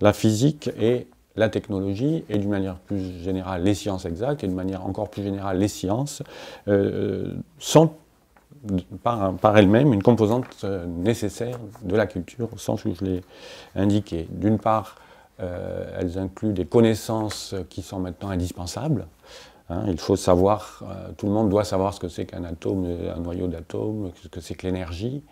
la physique et la technologie, et d'une manière plus générale les sciences exactes, et d'une manière encore plus générale les sciences, sont par elles-mêmes une composante nécessaire de la culture, au sens où je l'ai indiqué. D'une part, elles incluent des connaissances qui sont maintenant indispensables. Hein, il faut savoir, tout le monde doit savoir ce que c'est qu'un atome, un noyau d'atome, ce que c'est que l'énergie,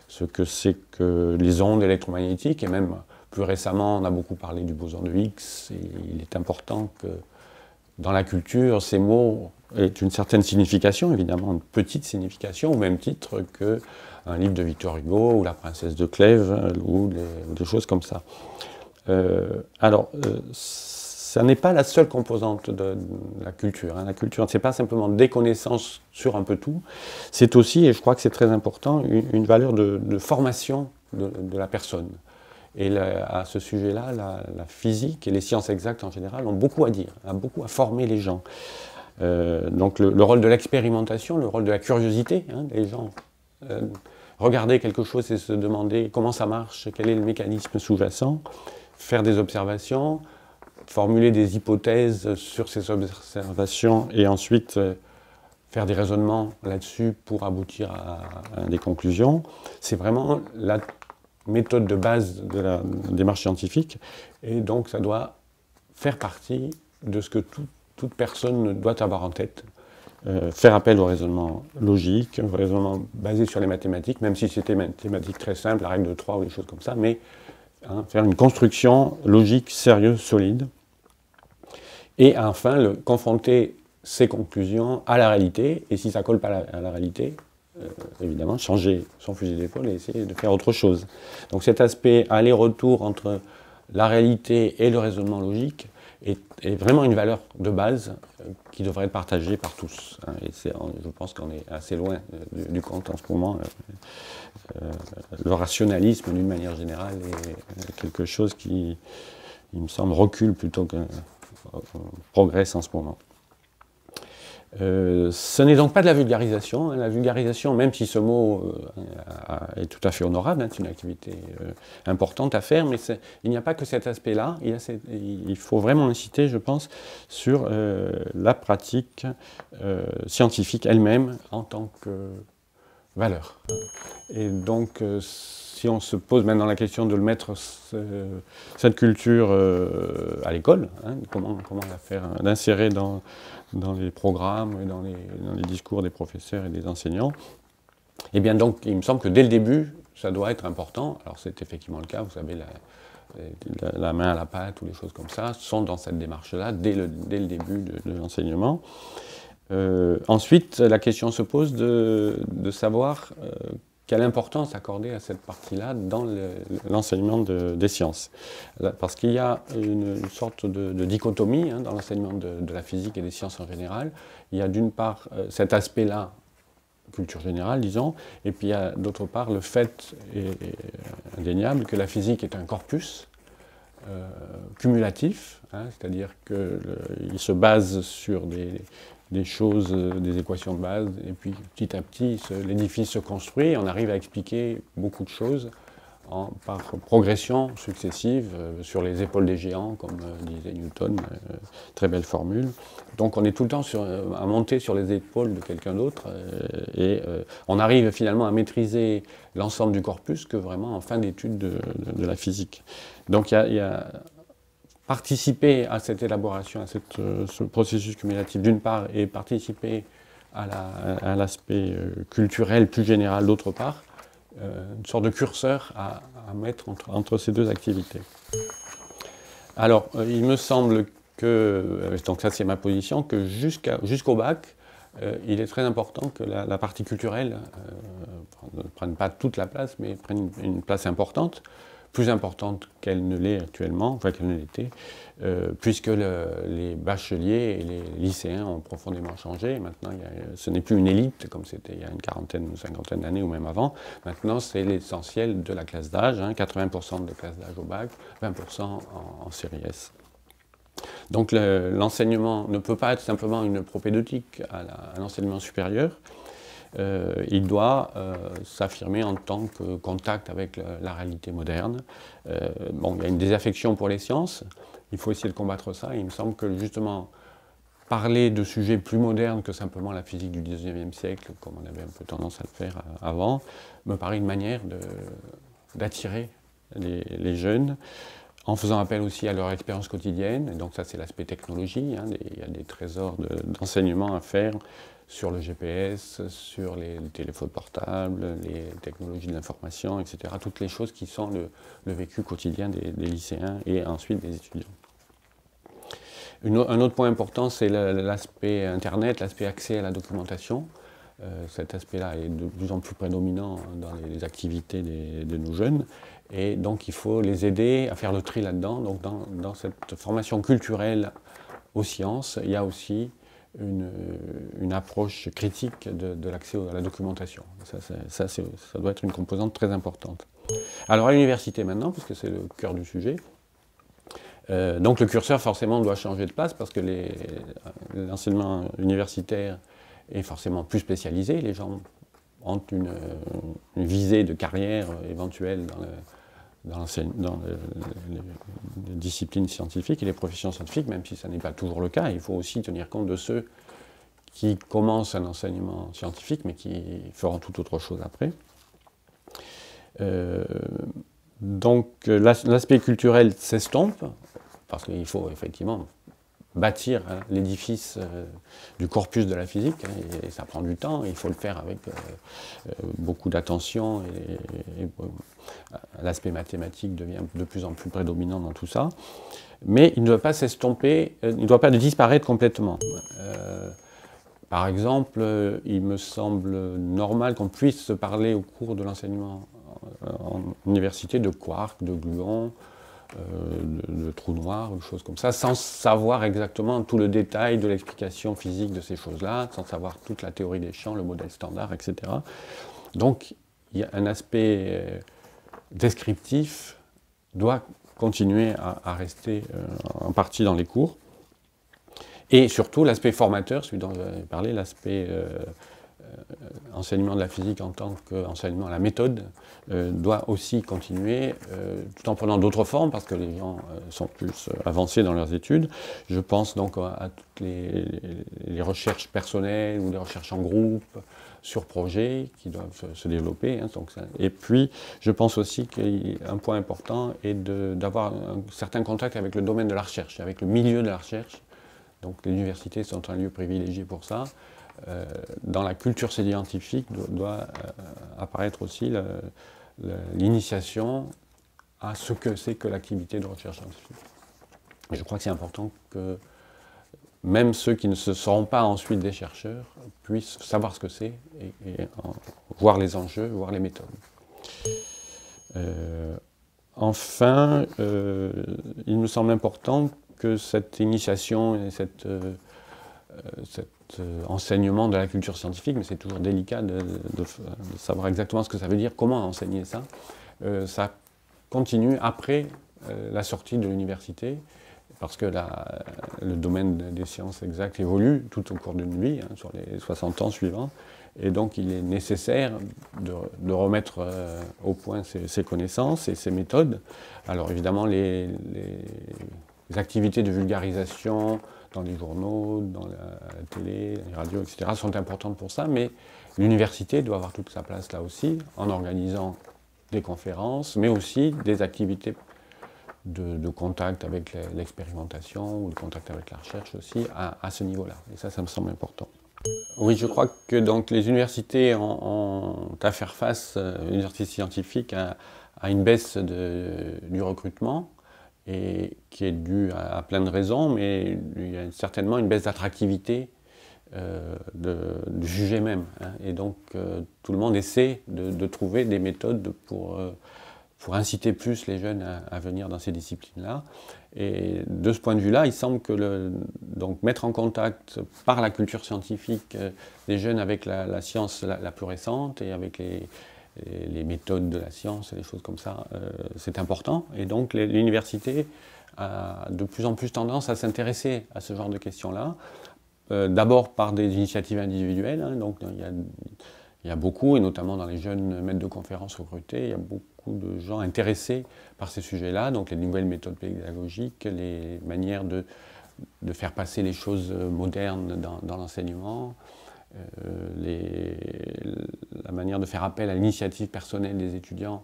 ce que c'est que les ondes électromagnétiques, et même plus récemment, on a beaucoup parlé du boson de Higgs, et il est important que dans la culture, ces mots aient une certaine signification, évidemment une petite signification, au même titre qu'un livre de Victor Hugo, ou La princesse de Clèves, ou des choses comme ça. Ça n'est pas la seule composante de la culture. Hein. La culture, ce n'est pas simplement des connaissances sur un peu tout, c'est aussi, et je crois que c'est très important, une valeur de formation de la personne. Et à ce sujet-là, la physique et les sciences exactes en général ont beaucoup à dire, ont beaucoup à former les gens. Donc le rôle de l'expérimentation, le rôle de la curiosité, hein, les gens regarder quelque chose et se demander comment ça marche, quel est le mécanisme sous-jacent, faire des observations, formuler des hypothèses sur ces observations et ensuite faire des raisonnements là-dessus pour aboutir à des conclusions. C'est vraiment la méthode de base de la démarche scientifique, et donc ça doit faire partie de ce que toute personne doit avoir en tête. Faire appel au raisonnement logique, au raisonnement basé sur les mathématiques, même si c'était mathématiques très simples, la règle de 3 ou des choses comme ça, mais faire une construction logique, sérieuse, solide. Et enfin, confronter ces conclusions à la réalité, et si ça ne colle pas à la réalité, évidemment, changer son fusil d'épaule et essayer de faire autre chose. Donc cet aspect aller-retour entre la réalité et le raisonnement logique est vraiment une valeur de base qui devrait être partagée par tous. Hein. Et je pense qu'on est assez loin du compte en ce moment. Le rationalisme, d'une manière générale, est quelque chose qui, il me semble, recule plutôt que progresse en ce moment. Ce n'est donc pas de la vulgarisation. Hein. La vulgarisation, même si ce mot est tout à fait honorable, hein, c'est une activité importante à faire, mais il n'y a pas que cet aspect-là. Il faut vraiment inciter, je pense, sur la pratique scientifique elle-même en tant que valeur. Et donc, si on se pose maintenant la question de le mettre, cette culture à l'école, hein, comment la faire, l'insérer dans les programmes, et dans les discours des professeurs et des enseignants, eh bien donc, il me semble que dès le début, ça doit être important. Alors c'est effectivement le cas, vous savez, la main à la pâte ou les choses comme ça sont dans cette démarche-là, dès le début de l'enseignement. Ensuite, la question se pose de savoir quelle importance accorder à cette partie-là dans l'enseignement des sciences. Parce qu'il y a une sorte de dichotomie hein, dans l'enseignement de la physique et des sciences en général. Il y a d'une part cet aspect-là, culture générale, disons, et puis il y a d'autre part le fait indéniable que la physique est un corpus cumulatif, hein, c'est-à-dire qu'il se base sur des choses, des équations de base, et puis petit à petit, l'édifice se construit, et on arrive à expliquer beaucoup de choses par progression successive sur les épaules des géants, comme disait Newton, très belle formule. Donc on est tout le temps à monter sur les épaules de quelqu'un d'autre, et on arrive finalement à maîtriser l'ensemble du corpus que vraiment en fin d'étude de la physique. Donc il y a participer à cette élaboration, à ce processus cumulatif d'une part, et participer à l'aspect culturel plus général d'autre part, une sorte de curseur à mettre entre ces deux activités. Alors, il me semble que, donc ça c'est ma position, que jusqu'au bac, il est très important que la partie culturelle ne prenne pas toute la place, mais prenne une place importante, plus importante qu'elle ne l'est actuellement, enfin qu'elle ne l'était, puisque les bacheliers et les lycéens ont profondément changé. Maintenant, ce n'est plus une élite comme c'était il y a une quarantaine ou cinquantaine d'années ou même avant. Maintenant, c'est l'essentiel de la classe d'âge, hein, 80% de classe d'âge au bac, 20% en série S. Donc l'enseignement ne peut pas être simplement une propédeutique à l'enseignement supérieur. il doit s'affirmer en tant que contact avec la réalité moderne. Bon, il y a une désaffection pour les sciences, il faut essayer de combattre ça, et il me semble que justement parler de sujets plus modernes que simplement la physique du 19e siècle, comme on avait un peu tendance à le faire avant, me paraît une manière d'attirer les jeunes, en faisant appel aussi à leur expérience quotidienne. Et donc ça, c'est l'aspect technologie, hein, il y a des trésors d'enseignement à faire sur le GPS, sur les téléphones portables, les technologies de l'information, etc. Toutes les choses qui sont le vécu quotidien des lycéens et ensuite des étudiants. Un autre point important, c'est l'aspect Internet, l'aspect accès à la documentation. Cet aspect-là est de plus en plus prédominant dans les activités de nos jeunes. Et donc il faut les aider à faire le tri là-dedans. Donc dans cette formation culturelle aux sciences, il y a aussi une approche critique de l'accès à la documentation. Ça doit être une composante très importante. Alors à l'université maintenant, puisque c'est le cœur du sujet, donc le curseur forcément doit changer de place parce que l'enseignement universitaire est forcément plus spécialisé. Les gens ont une visée de carrière éventuelle dans les disciplines scientifiques et les professions scientifiques, même si ça n'est pas toujours le cas. Il faut aussi tenir compte de ceux qui commencent un enseignement scientifique mais qui feront tout autre chose après. Donc l'aspect culturel s'estompe, parce qu'il faut effectivement bâtir l'édifice du corpus de la physique, et ça prend du temps, il faut le faire avec beaucoup d'attention, et l'aspect mathématique devient de plus en plus prédominant dans tout ça, mais il ne doit pas s'estomper, il ne doit pas disparaître complètement. Par exemple, il me semble normal qu'on puisse se parler au cours de l'enseignement en université de quarks, de gluons, de trous noirs, de choses comme ça, sans savoir exactement tout le détail de l'explication physique de ces choses-là, sans savoir toute la théorie des champs, le modèle standard, etc. Donc, il y a un aspect descriptif doit continuer à rester en partie dans les cours. Et surtout, l'aspect formateur, celui dont j'avais parlé, l'aspect enseignement de la physique en tant qu'enseignement à la méthode, doit aussi continuer, tout en prenant d'autres formes, parce que les gens sont plus avancés dans leurs études. Je pense donc à toutes les recherches personnelles ou les recherches en groupe, sur projet, qui doivent se développer. Hein, et puis, je pense aussi qu'un point important est d'avoir un certain contact avec le domaine de la recherche, avec le milieu de la recherche. Donc les universités sont un lieu privilégié pour ça. Dans la culture scientifique doit apparaître aussi l'initiation à ce que c'est que l'activité de recherche scientifique. Et je crois que c'est important que même ceux qui ne seront pas ensuite des chercheurs puissent savoir ce que c'est et voir les enjeux, voir les méthodes. Enfin, il me semble important que cette initiation et cet enseignement de la culture scientifique, mais c'est toujours délicat de savoir exactement ce que ça veut dire, comment enseigner ça, ça continue après la sortie de l'université, parce que le domaine des sciences exactes évolue tout au cours d'une vie, hein, sur les 60 ans suivants, et donc il est nécessaire de remettre au point ces connaissances et ces méthodes. Alors évidemment, les activités de vulgarisation dans les journaux, dans la télé, les radios, etc. sont importantes pour ça, mais l'université doit avoir toute sa place là aussi, en organisant des conférences, mais aussi des activités de contact avec l'expérimentation ou de contact avec la recherche aussi à ce niveau-là. Et ça me semble important. Oui, je crois que donc, les universités ont à faire face, l'université scientifique, à une baisse du recrutement, et qui est due à plein de raisons, mais il y a certainement une baisse d'attractivité du sujet même. Hein. Et donc tout le monde essaie de trouver des méthodes pour inciter plus les jeunes à venir dans ces disciplines-là. Et de ce point de vue-là, il semble que donc mettre en contact par la culture scientifique des jeunes avec la science la plus récente et avec les méthodes de la science et des choses comme ça, c'est important. Et donc l'université a de plus en plus tendance à s'intéresser à ce genre de questions-là. D'abord par des initiatives individuelles, hein, donc il y a Il y a beaucoup, et notamment dans les jeunes maîtres de conférences recrutés, il y a beaucoup de gens intéressés par ces sujets-là, donc les nouvelles méthodes pédagogiques, les manières de faire passer les choses modernes dans l'enseignement, la manière de faire appel à l'initiative personnelle des étudiants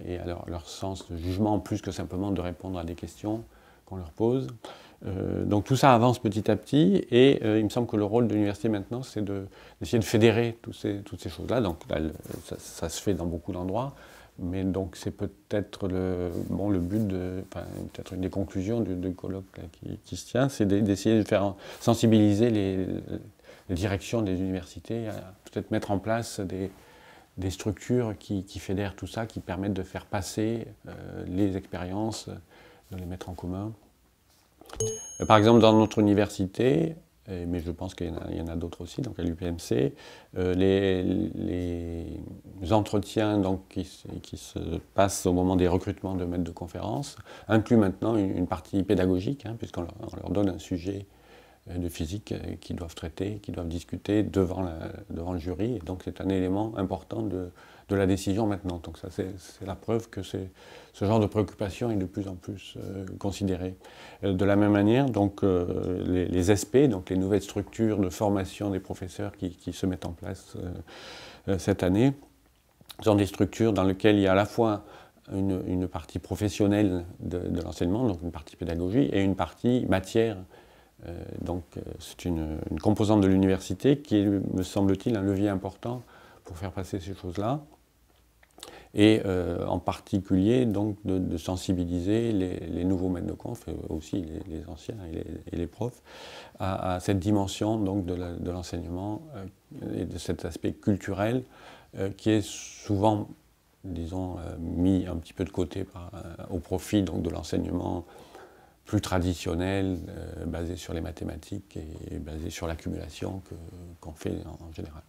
et à leur sens de jugement, plus que simplement de répondre à des questions qu'on leur pose. Donc tout ça avance petit à petit, et il me semble que le rôle de l'université maintenant, c'est d'essayer de fédérer toutes ces choses-là. Donc ça se fait dans beaucoup d'endroits, mais donc c'est peut-être le but, peut-être une des conclusions du colloque là, qui se tient, c'est d'essayer de faire sensibiliser les directions des universités, à peut-être mettre en place des structures qui fédèrent tout ça, qui permettent de faire passer les expériences, de les mettre en commun. Par exemple, dans notre université, mais je pense qu'il y en a d'autres aussi, donc à l'UPMC, les entretiens donc, qui se passent au moment des recrutements de maîtres de conférences incluent maintenant une partie pédagogique, hein, puisqu'on leur donne un sujet de physique qu'ils doivent traiter, qu'ils doivent discuter devant le jury. Et donc c'est un élément important de la décision maintenant. Donc ça c'est la preuve que ce genre de préoccupation est de plus en plus considéré. De la même manière, donc, les SP, donc les nouvelles structures de formation des professeurs qui se mettent en place cette année, sont des structures dans lesquelles il y a à la fois une partie professionnelle de l'enseignement, donc une partie pédagogie, et une partie matière. Donc c'est une composante de l'université qui est, me semble-t-il, un levier important pour faire passer ces choses-là. Et en particulier donc de sensibiliser les nouveaux maîtres de conf, et aussi les anciens et les profs, à cette dimension donc de l'enseignement et de cet aspect culturel qui est souvent, disons, mis un petit peu de côté au profit donc, de l'enseignement plus traditionnel, basé sur les mathématiques et basé sur l'accumulation qu'on fait en général.